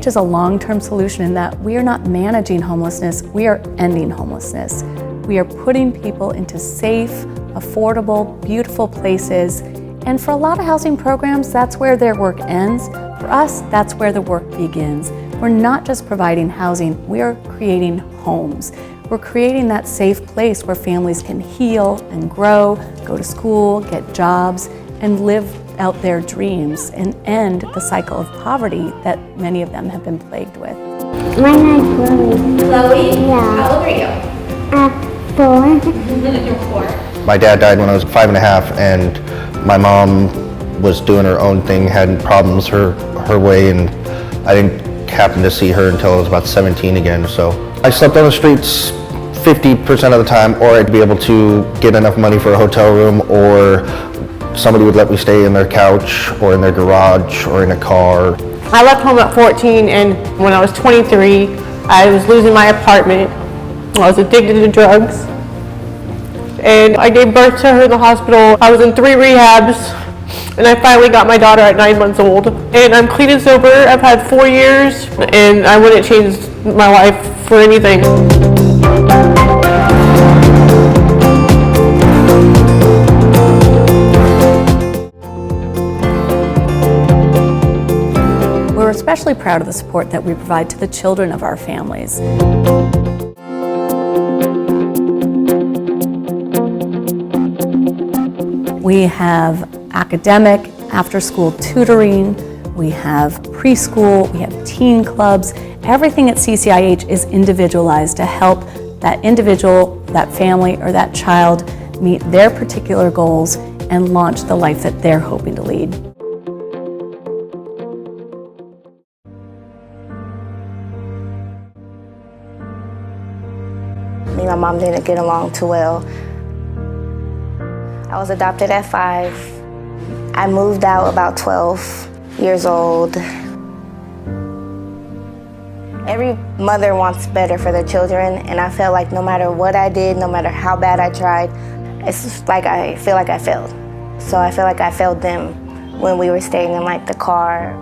FOTH is a long-term solution in that we are not managing homelessness, we are ending homelessness. We are putting people into safe, affordable, beautiful places. And for a lot of housing programs, that's where their work ends. For us, that's where the work begins. We're not just providing housing, we are creating homes. We're creating that safe place where families can heal and grow, go to school, get jobs, and live out their dreams and end the cycle of poverty that many of them have been plagued with. My name is Chloe. Chloe? Yeah. How old are you? 4. You're 4. My dad died when I was 5.5, and my mom was doing her own thing, had problems her way, and I didn't happen to see her until I was about 17 again. So I slept on the streets 50% of the time, or I'd be able to get enough money for a hotel room, or somebody would let me stay in their couch or in their garage or in a car. I left home at 14, and when I was 23, I was losing my apartment. I was addicted to drugs, and I gave birth to her in the hospital. I was in 3 rehabs, and I finally got my daughter at 9 months old. And I'm clean and sober. I've had 4 years, and I wouldn't change my life for anything. We're especially proud of the support that we provide to the children of our families. We have academic, after-school tutoring, we have preschool, we have teen clubs. Everything at CCIH is individualized to help that individual, that family, or that child meet their particular goals and launch the life that they're hoping to lead. Me and my mom didn't get along too well. I was adopted at 5. I moved out about 12 years old. Every mother wants better for their children, and I felt like no matter what I did, no matter how bad I tried, it's just like I feel like I failed. So I feel like I failed them when we were staying in like the car.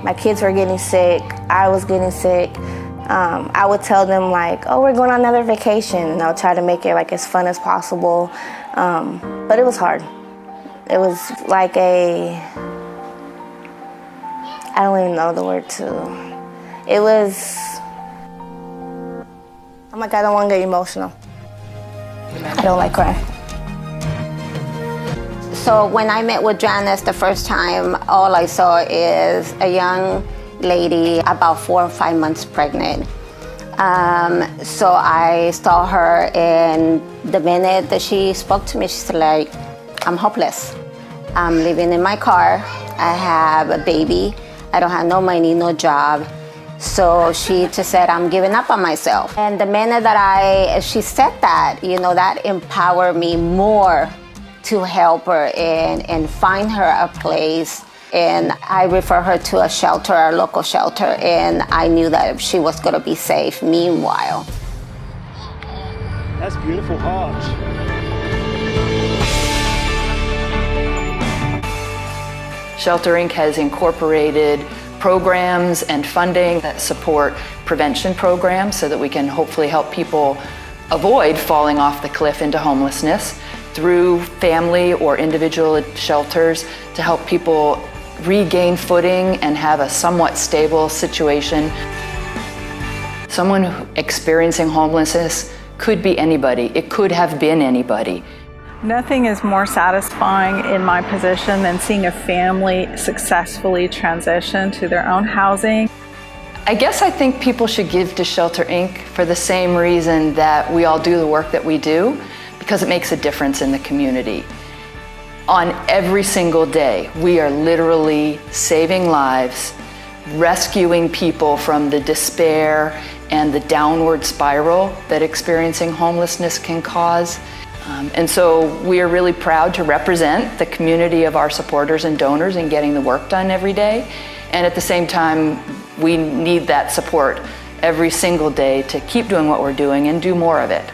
My kids were getting sick, I was getting sick. I would tell them like, oh, we're going on another vacation, and I'll try to make it like as fun as possible. But it was hard. It was like I don't even know the word it was, I'm like, I don't want to get emotional. I don't like crying. So when I met with Janice the first time, all I saw is a young lady about 4 or 5 months pregnant. So I saw her, and the minute that she spoke to me, she's like, I'm hopeless. I'm living in my car. I have a baby. I don't have no money, no job. So she just said, I'm giving up on myself. And the minute that she said that, that empowered me more to help her and find her a place. And I refer her to a shelter, a local shelter, and I knew that she was going to be safe meanwhile. That's beautiful heart. Shelter Inc. has incorporated programs and funding that support prevention programs so that we can hopefully help people avoid falling off the cliff into homelessness through family or individual shelters to help people regain footing and have a somewhat stable situation. Someone experiencing homelessness could be anybody. It could have been anybody. Nothing is more satisfying in my position than seeing a family successfully transition to their own housing. I guess I think people should give to Shelter Inc. for the same reason that we all do the work that we do, because it makes a difference in the community. On every single day, we are literally saving lives, rescuing people from the despair and the downward spiral that experiencing homelessness can cause. And so we are really proud to represent the community of our supporters and donors in getting the work done every day. And at the same time, we need that support every single day to keep doing what we're doing and do more of it.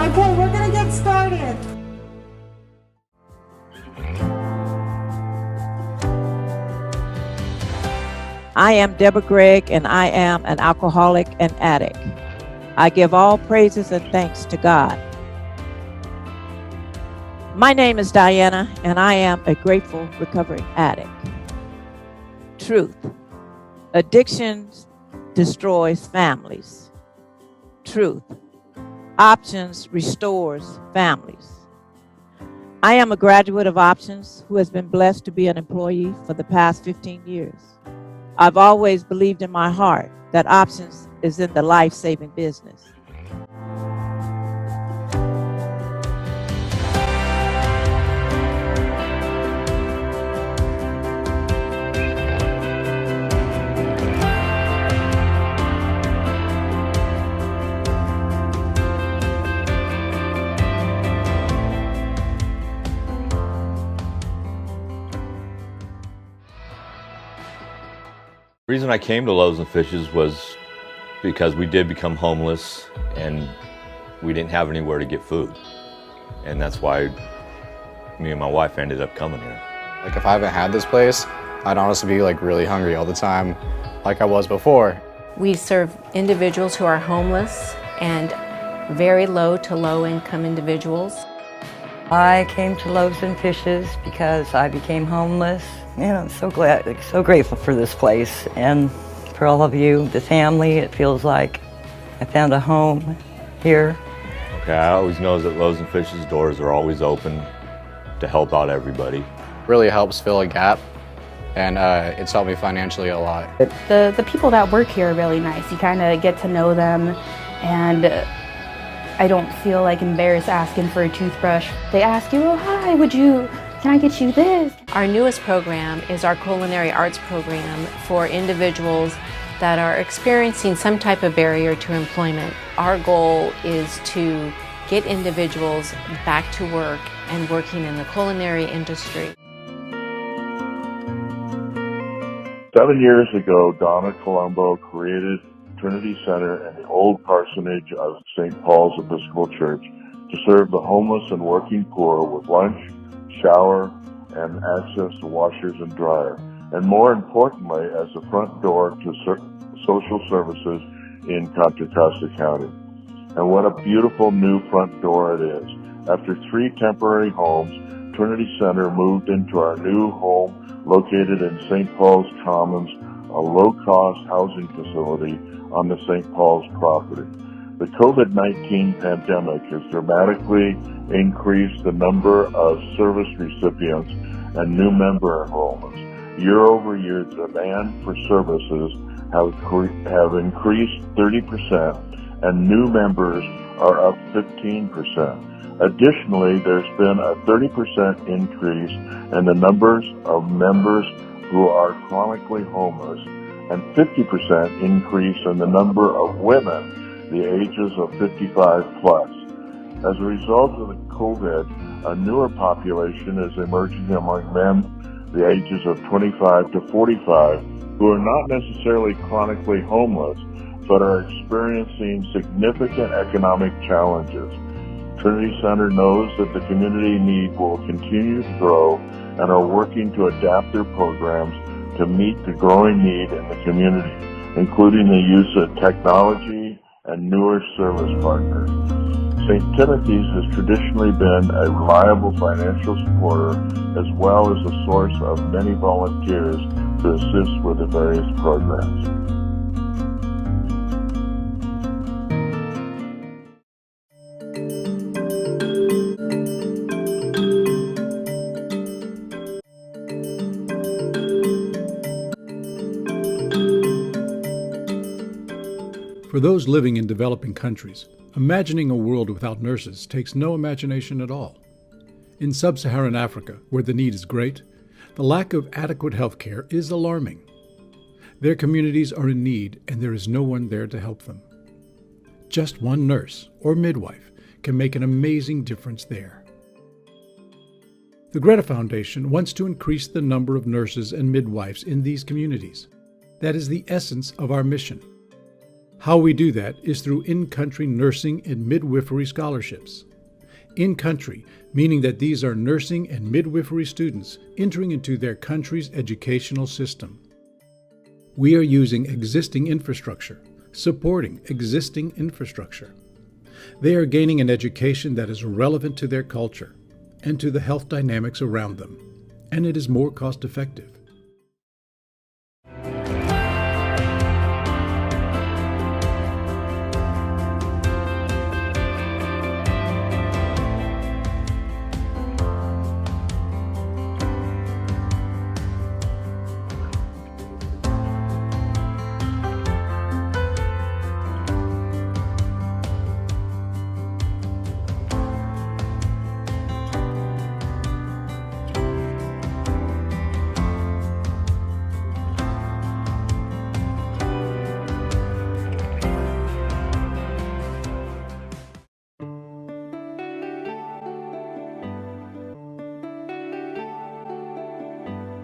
Okay, we're gonna get started. I am Deborah Gregg, and I am an alcoholic and addict. I give all praises and thanks to God. My name is Diana, and I am a grateful recovering addict. Truth. Addictions destroys families. Truth. Options restores families. I am a graduate of Options who has been blessed to be an employee for the past 15 years. I've always believed in my heart that Options is in the life-saving business. The reason I came to Loaves and Fishes was because we did become homeless and we didn't have anywhere to get food. And that's why me and my wife ended up coming here. Like if I haven't had this place, I'd honestly be like really hungry all the time, like I was before. We serve individuals who are homeless and very low to low income individuals. I came to Loaves and Fishes because I became homeless. And I'm so glad, so grateful for this place and for all of you, the family. It feels like I found a home here. Okay, I always know that Loaves and Fishes doors are always open to help out everybody. Really helps fill a gap, and it's helped me financially a lot. The people that work here are really nice. You kind of get to know them, and I don't feel like embarrassed asking for a toothbrush. They ask you, oh hi, can I get you this? Our newest program is our culinary arts program for individuals that are experiencing some type of barrier to employment. Our goal is to get individuals back to work and working in the culinary industry. 7 years ago, Donna Colombo created Trinity Center in the old parsonage of St. Paul's Episcopal Church to serve the homeless and working poor with lunch, shower, and access to washers and dryer, and more importantly, as a front door to social services in Contra Costa County. And what a beautiful new front door it is. After 3 temporary homes, Trinity Center moved into our new home located in St. Paul's Commons, a low-cost housing facility on the St. Paul's property. The COVID-19 pandemic has dramatically increased the number of service recipients and new member enrollments. Year over year, demand for services have increased 30%, and new members are up 15%. Additionally, there's been a 30% increase in the numbers of members who are chronically homeless, and 50% increase in the number of women the ages of 55 plus. As a result of the COVID, a newer population is emerging among men the ages of 25 to 45 who are not necessarily chronically homeless, but are experiencing significant economic challenges. Trinity Center knows that the community need will continue to grow and are working to adapt their programs to meet the growing need in the community, including the use of technology and newer service partners. St. Timothy's has traditionally been a reliable financial supporter as well as a source of many volunteers to assist with the various programs. For those living in developing countries, imagining a world without nurses takes no imagination at all. In sub-Saharan Africa, where the need is great, the lack of adequate health care is alarming. Their communities are in need, and there is no one there to help them. Just one nurse or midwife can make an amazing difference there. The Greta Foundation wants to increase the number of nurses and midwives in these communities. That is the essence of our mission. How we do that is through in-country nursing and midwifery scholarships. In-country, meaning that these are nursing and midwifery students entering into their country's educational system. We are using existing infrastructure, supporting existing infrastructure. They are gaining an education that is relevant to their culture and to the health dynamics around them, and it is more cost-effective.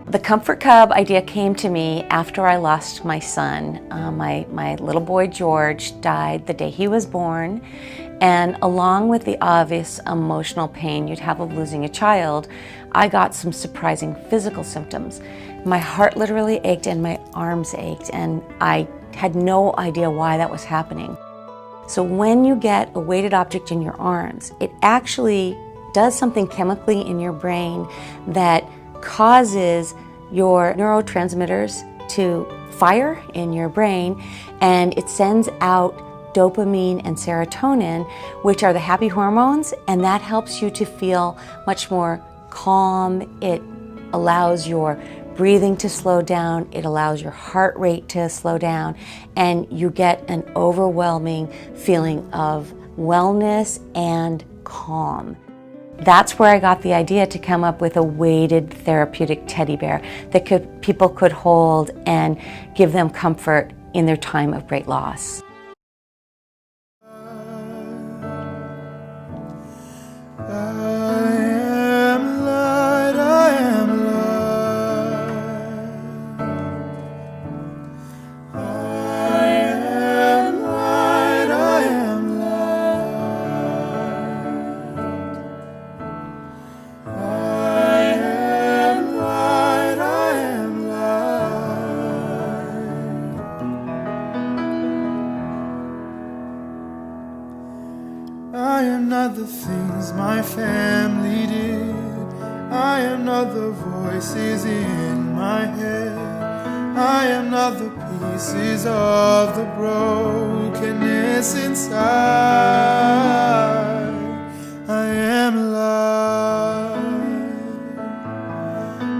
The Comfort Cub idea came to me after I lost my son. My little boy George died the day he was born, and along with the obvious emotional pain you'd have of losing a child, I got some surprising physical symptoms. My heart literally ached and my arms ached, and I had no idea why that was happening. So when you get a weighted object in your arms, it actually does something chemically in your brain that causes your neurotransmitters to fire in your brain, and it sends out dopamine and serotonin, which are the happy hormones, and that helps you to feel much more calm. It allows your breathing to slow down, it allows your heart rate to slow down, and you get an overwhelming feeling of wellness and calm. That's where I got the idea to come up with a weighted therapeutic teddy bear that people could hold and give them comfort in their time of great loss. I am not the things my family did. I am not the voices in my head. I am not the pieces of the brokenness inside. I am alive.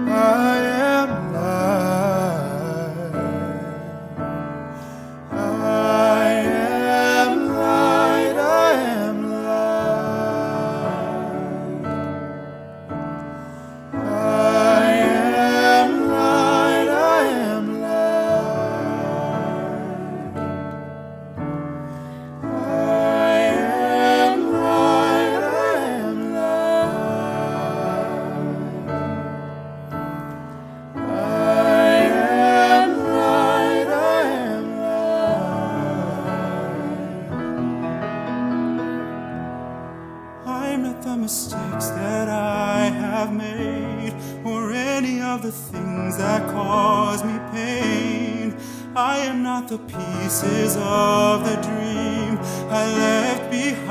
I am alive. I am light. I am light. I am light. I am light. I am light. I am light. I am light. I am light. I'm not the mistakes that I have made, or any of the things that cause me pain. I am not the pieces of the dream I left behind.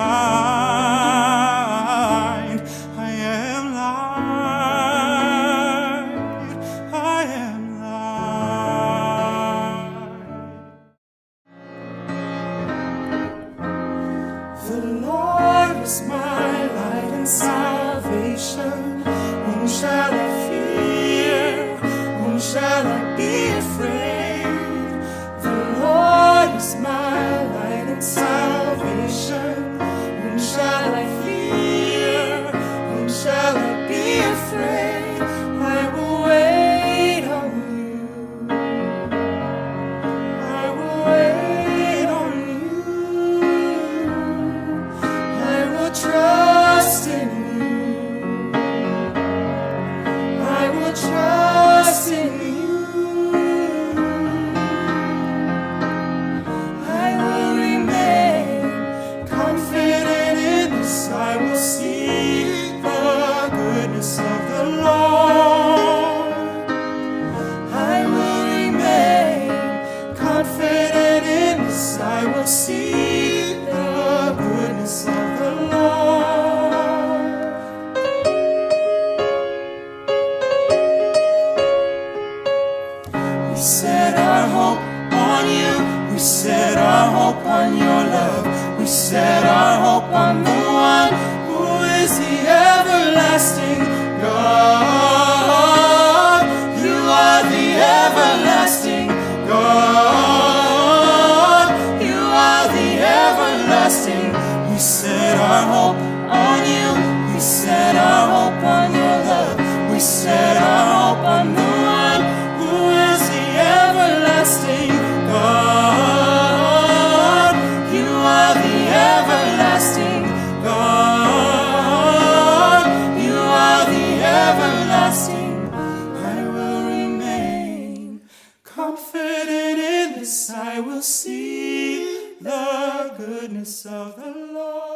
I am light. I am light. The Lord is my light and salvation. Whom shall I fear? Whom shall I be afraid? The Lord is my light and salvation. Whom shall I fear? Whom shall I be afraid? I will wait on you. I will wait on you. I will trust in you. I will trust in you. I will our hope on you. We set our hope on your love. We set our hope on the one who is the everlasting God. You are the everlasting God. You are the everlasting. I will remain confident in this. I will see the goodness of the Lord.